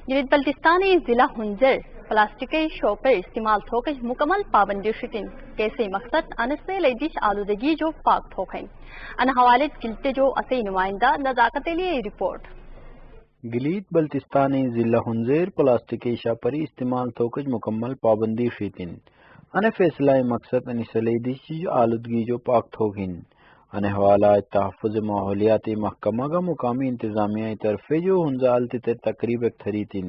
جدید بلتستانی ضلع ہنزر پلاسٹکی شو پر استعمال تھوکش مکمل پابندی شتن کیسے مقصد انسے لیدش آلودگی جو پاک تھوکن ان حوالے گلتے جو اسی نمائندہ نزاکت لیے رپورٹ گلیت بلتستانی ضلع ہنزیر پلاسٹکی شاپری استعمال تھوکش مکمل پابندی شتن ان فیصلہ مقصد انسے لیدش آلودگی جو پاک تھوکن ان حوالہ تحفظ ماحولیاتی محکمہ کا مقامی انتظامیہ طرف جو ہنزالتی تقریب اکتھریتن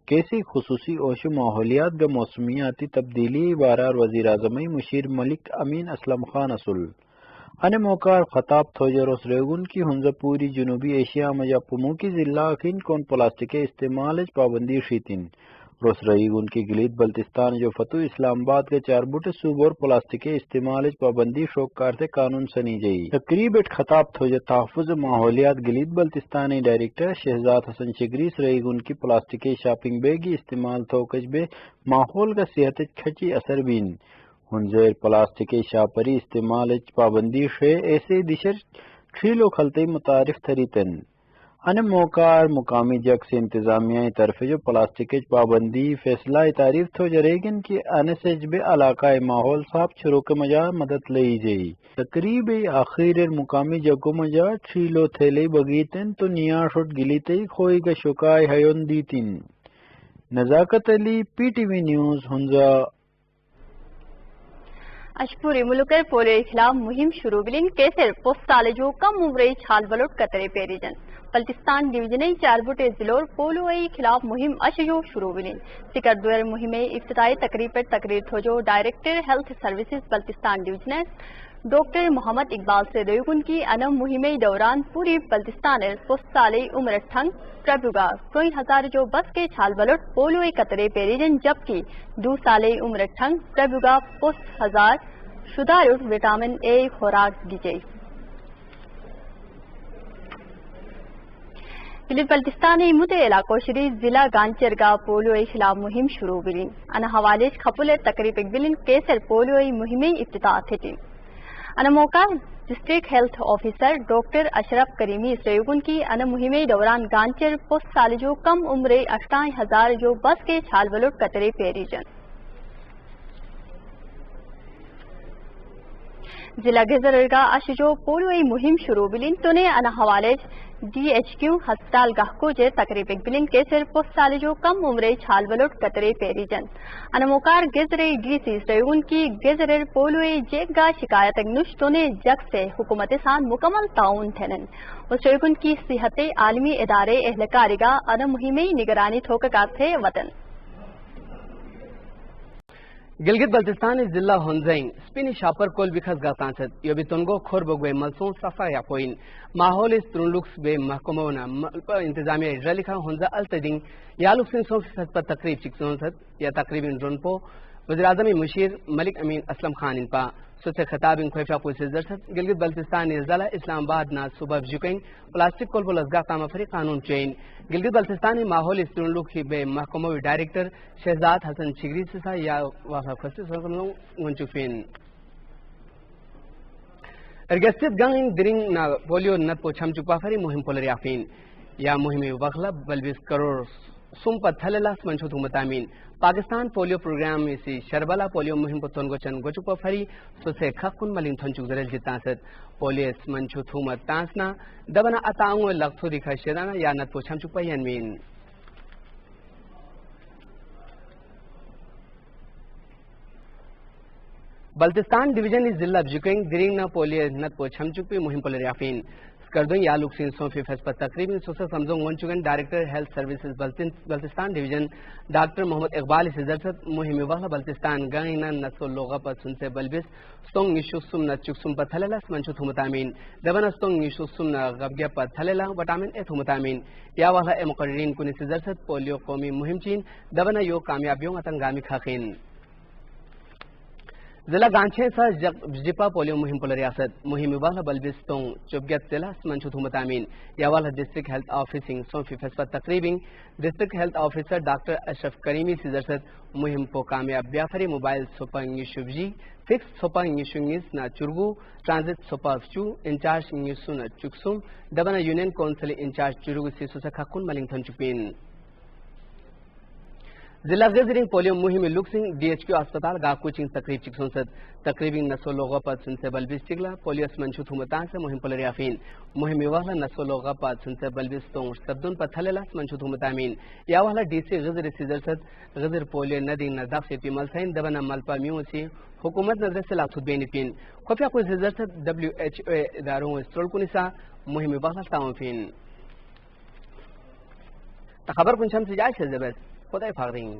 کیسی خصوصی اوشو ماحولیات کا موسمیاتی تبدیلی بارار وزیر اعظم مشیر ملک امین اسلم خان اصل ان موقع خطاب تھوجروس ریگن کی ہنزا پوری جنوبی ایشیا مجا پمو کی ضلع کن کون پلاسٹک استعمال پابندی شیتن روس ریگن کی گلیت بلتستان جو فتح اسلام آباد کے چار بوٹ صوبور پلاسٹک استعمال پابندی شوکار سے قانون سنی جئی تقریب خطاب تھوجا تحفظ ماحولیات گلیت بلتستانی ڈائریکٹر شہزاد حسن شگریس ریگن کی پلاسٹک شاپنگ بیگی استعمال تھوکش بے ماحول کا صحت کھچی اثر بین ہنزیر پلاسٹک شاپری استعمال پابندی شے ایسے دشر کھیلو خلطی متعارف تھریتن ان موقع مقامی جگ سے انتظامیہ طرف جو پلاسٹک پابندی فیصلہ تعریف تھو جریگن کی انسج بے علاقہ ماحول صاحب چھرو کے مجا مدد لئی جئی تقریب آخر مقامی جگو مجا چھیلو تھیلے بگیتن تو نیا شٹ گلیتے کھوئی کا شکای حیون دیتن Nazakat Ali P T V news Hunza اشپوری ملکر پولیو خلاف مہم شروع بلین کیسر پوسٹ سال جو کم عمری چھال بلوٹ قطرے پیریجن بلتستان ڈویژن چار بوٹے ضلور پولو خلاف مہم اشجو شروع بلین سکر دویر مہم افتتاحی تقریب پر تقریر تھوجو director health services Baltistan division doctor Muhammad Iqbal سے ریگن کی انم مہم دوران پوری بلتستان پوسٹ سال عمر ٹھنگ پربگا 2000 جو بس کے چھال بلوٹ پولو قطرے پیریجن جبکہ 2 سال عمر ٹھنگ پربگا پوسٹ 1000 شدہ وٹامن اے خوراک دی گئی گلیت بلتستانی مدعے علاقوں شری ضلع گانچرگا پولو خلاف مہم شروع بلین ان حوالے خپل تقریب بلین کیسر پولو مہم افتتاح تھیتن ان موقع ڈسٹرکٹ ہیلتھ آفیسر ڈاکٹر اشرف کریمی سریگن کی ان مہم دوران گانچر پوسٹ سال جو کم عمر 8000 جو بس کے چھال بلوٹ قطرے پیریجن ضلع گزرگا اش جو پولو مہم شروع بلین تونے ان حوالے ڈی ایچ کیو ہسپتال گاہکو جے تقریب بلین کے صرف پوسٹ سال جو کم عمر چھال بلوٹ قطرے پیریجن ان موقع گزرے ڈی سی سریگن کی گزرر پولو جیگ گا شکایت نش تونے جگ سے حکومت سان مکمل تعاون تھنن اور سریگن کی صحت عالمی ادارے اہلکاری گا ان مہم نگرانی تھوککار تھے وطن گلگت بلتستان ضلع ہنزین سپینی شاپر کول بخس گاسانچت یو بھی تنگو کھور بگوے ملسون صفا یا پوین ماحول ترنلوکس بے محکمونا انتظامیہ رلکھا ہنزا التدین یا لوکسن سو فیصد پر تقریب چکسونست یا تقریب رنپو وزیر اعظم مشیر ملک امین اسلم خان ان پا سوچے خطاب ان خویفہ پولیس درست گلگت بلتستان ضلع اسلام آباد نا صوبہ جکین پلاسٹک کول بلزگا کام فری قانون چین گلگت بلتستان ماحول استرنلوک بے محکمہ ڈائریکٹر شہزاد حسن شگری سے یا وافا خصوص ونچوفین ارگستت گنگ درنگ نا پولیو نت پو چھم چپا فری مہم پولر یافین یا مہم وغلا بلبیس کروڑ سم پر تھللاس منچوتو متامین پاکستان پولیو پروگرام اسی شربلا پولیو مہم پر تنگو چن گوچو فری سو سے خکن ملین تھنچو زرل جتانست پولیس منچوتو متانسنا دبنا اتاؤں لغتو دکھا شدانا یا نت پو چھم چپا ینمین بلتستان ڈویژن ضلع جکینگ درینگ نا پولیو نت پو چھم چپی مہم پولر یافین کردن یا لوک سین سو فیصد پر تقریباً سوسا سمزونگ ونچوگن director health services Baltistan division doctor Muhammad Iqbal سے درست مہم وغلا بلتستان گائنا نسو لوگا پر سن سے بلبس ستونگ نشو سم نہ چکسم پر تھللا منچو تھمتامین دبن ستونگ نشو سم نہ غبگیا پر تھللا وٹامن اے تھمتامین یا وغلا اے مقررین کنی سے درست پولیو قومی مہم چین دبن یو کامیابیوں اتنگامی خاقین ضلع گانچے سا جپا پولیو مہم پولر ریاست مہم والا بلبستوں چوبگت ضلع منچوت متامین یا والا ڈسٹرکٹ ہیلتھ آفیسنگ سو فیصد تقریباً ڈسٹرکٹ ہیلتھ آفیسر ڈاکٹر اشرف کریمی سے درست مہم کو کامیاب بیافری موبائل سوپا شبجی فکس سوپا نیس نہ چرگو ٹرانزٹ سوپا چو انچارج نیسو نہ چکسم دبنا یونین کونسل انچارج چرگو سے سوسا کھکن ملنگ تھن چپین ضلع غزرین پولیو مہم لوکسنگ ڈی ایچ کیو اسپتال گا کوچنگ تقریب چکسونسد تقریبی نسو لوگوں پر سنسے بلبیس چگلا پولیوس منشو تھومتان سے مہم پلر یافین مہم والا نسو لوگوں پر سنسے بلبیس تونش سبدون پر تھلیلاس منشو تھومتامین یا والا ڈی سی غزر سیزرسد غزر پولیو ندی نداف سے پیمل سین دبنا ملپا میوسی حکومت نظر سے لاکھت بینی پین خفیہ کوئی سیزرسد WHO اداروں استرول کنسا مہم والا تاؤنفین خبر کنشم سے جائے سے زبست خدای فاغرین